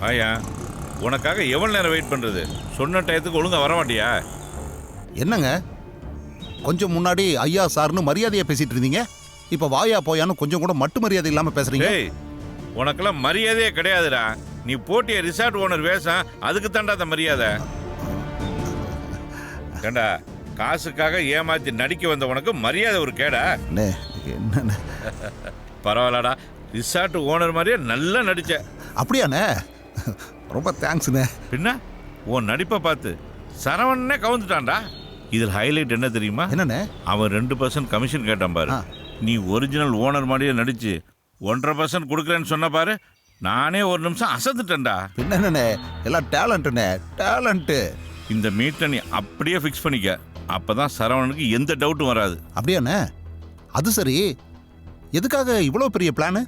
ஆயா, உனக்காக எவ்வளவு நேரம் வெயிட் பண்றது? சொன்ன டயத்துக்கு ஒழுங்கா வர மாட்டியா? என்னங்க கொஞ்சம் முன்னாடி ஐயா சார்னு மரியாதையா பேசிட்டு இருந்தீங்க, இப்ப வாயா போயான்னு கொஞ்சம் கூட மட்டு மரியாதை இல்லாம பேசுறீங்க. டேய், உனக்கெல்லாம் மரியாதையே கிடையாதுடா. நீ போட்டிய ரிசார்ட் ஓனர் வேஷம், அதுக்கு தாண்டா அந்த மரியாதை. ஏண்டா, காசுக்காக ஏமாத்தி நடிக்க வந்த உனக்கு மரியாதை ஒரு கேடா? என்ன பரவாயில்லடா, ரிசார்ட் ஓனர் மாதிரியே நல்லா நடிச்ச. அப்படியாண்ணே? ரொம்ப தேங்க்ஸ்ண்ணே. பின்ன உன் நடிப்பை பார்த்து சரவணனே கவுந்துட்டான்டா. இதில் ஹைலைட் என்ன தெரியுமா? என்னண்ணே? அவன் 2% கமிஷன் கேட்டான் பாரு. நீ ஒரிஜினல் ஓனர் மாதிரியே நடிச்சு 1.5% கொடுக்குறேன்னு சொன்ன பாரு, நானே ஒரு நிமிஷம் அசந்துட்டேன்டா. என்னண்ணே, எல்லாம் டேலண்ட்டுண்ணே, டேலண்ட்டு. இந்த மீட்டை நீ அப்படியே ஃபிக்ஸ் பண்ணிக்க, அப்பதான் சரவணனுக்கு எந்த டவுட்டும் வராது. அப்படியாண்ணே? அது சரி, எதுக்காக இவ்வளோ பெரிய பிளானு?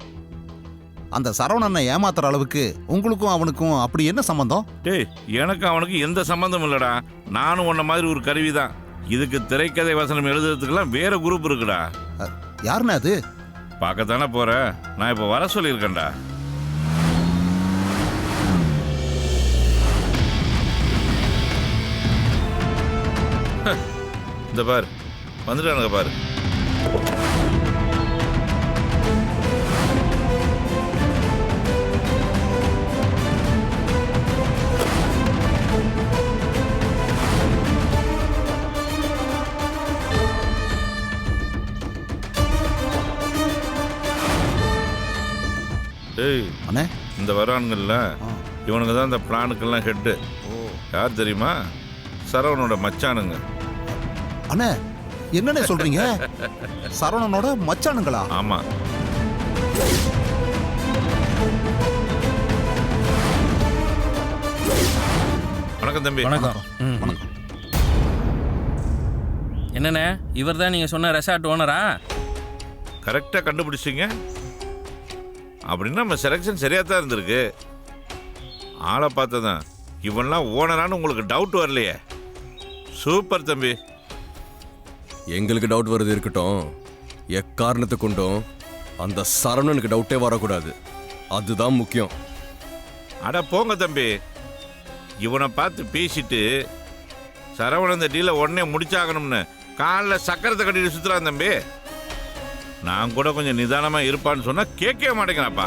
அந்த சரவணனை ஏமாத்துற அளவுக்கு உங்களுக்கும் அவனுக்கும் அப்படி என்ன சம்பந்தம்? டேய், எனக்கு அவனுக்கு எந்த சம்பந்தம் இல்லடா. நானும் உன்ன மாதிரி ஒரு கருவி தான். இதுக்கு திரைக்கதை வசனம் எழுதுறதுக்கெல்லாம் வேற குரூப் இருக்குடா. யாருண்ணே அது? பார்க்கத்தானே போற, நான் இப்போ வர சொல்லியிருக்கேன்டா. இந்த பாரு, வந்துட்டானுங்க பாரு. ஏய் அண்ணே, இந்த வரானுங்கள்ல, இவனுங்க தான் இந்த பிளானுக்கெல்லாம் ஹெட்டு. யார் தெரியுமா? சரவணனோட மச்சானுங்க. அண்ணே என்னண்ணே சொல்றீங்க? சரவணனோட மச்சானுங்களா? ஆமா. வணக்கம் தம்பி. வணக்கம். என்னண்ணே, இவர் தான் நீங்க சொன்ன ரெசார்ட் ஓனரா? கரெக்டா கண்டுபிடிச்சிங்க. அப்படின்னா நம்ம செலெக்ஷன் சரியா தான் இருந்திருக்கு. ஆளை பார்த்ததான் இவன்லாம் ஓனரானு உங்களுக்கு டவுட் வரலையே. சூப்பர் தம்பி. எங்களுக்கு டவுட் வருது இருக்கட்டும், எக்காரணத்தை கொண்டும் அந்த சரவணனுக்கு டவுட்டே வரக்கூடாது, அதுதான் முக்கியம். அட போங்க தம்பி, இவனை பார்த்து பேசிட்டு சரவணன் இந்த டீலை உடனே முடிச்சாகணும்னு காலில் சக்கரத்தை கட்டிட்டு சுத்துறான் தம்பி. நான் கூட கொஞ்சம் நிதானமாக இருப்பான்னு சொன்னால் கேட்கவே மாட்டேங்கிறாப்பா.